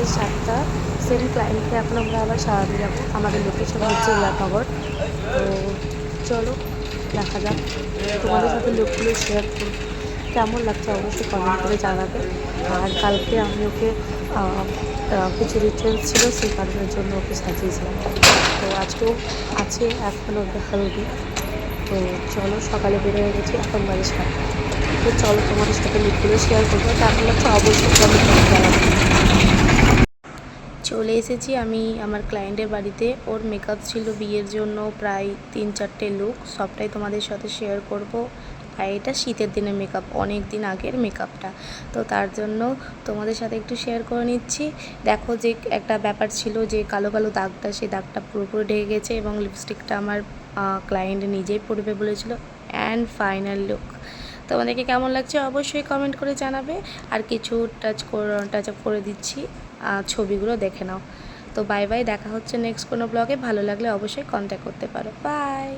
বাজে 7টা। সেম ক্লায়েন্টকে এখন আমরা আবার সারাতে যাবো। আমাদের লোকেশন হচ্ছে উল্লাপাগড়। তো চলো দেখা যাক, তোমাদের সাথে লুকগুলো শেয়ার করবো। কেমন লাগছে অবশ্যই কমেন্ট করে জানাবে। আর কালকে আমি ওকে কিছু রিচুয়ালস ছিল, সেই কারণের জন্য ওকে সাজিয়েছিলাম। তো আজকেও আছে এখন ওকে হলদি। তো চলো, সকালে বের হয়ে গেছি, এখন বাজে 7টা। তো চলো তোমাদের সাথে লুকগুলো শেয়ার করবো। কেমন লাগছে অবশ্যই কমেন্ট করে জানাবে। চলে এসেছি আমি আমার ক্লায়েন্টের বাড়িতে। ওর মেকআপ ছিল বিয়ের জন্য প্রায় 3-4টে লুক, সবটাই তোমাদের সাথে শেয়ার করব। আর এটা শীতের দিনের মেকআপ, অনেক দিন আগের মেকআপটা, তো তার জন্য তোমাদের সাথে একটু শেয়ার করে নিচ্ছি। দেখো, যে একটা ব্যাপার ছিল যে কালো কালো দাগটা, সেই দাগটা পুরোপুরি ঢেকে গেছে এবং লিপস্টিকটা আমার ক্লায়েন্ট নিজেই পরবে বলেছিল। অ্যান্ড ফাইনাল লুক তোমাদেরকে কেমন লাগছে অবশ্যই কমেন্ট করে জানাবে। আর কিছু টাচ আপ করে দিচ্ছি, ছবিগুলো দেখে নাও। তো বাই বাই, দেখা হচ্ছে নেক্সট কোনো ব্লগে। ভালো লাগলে অবশ্যই কন্ট্যাক্ট করতে পারো। বাই।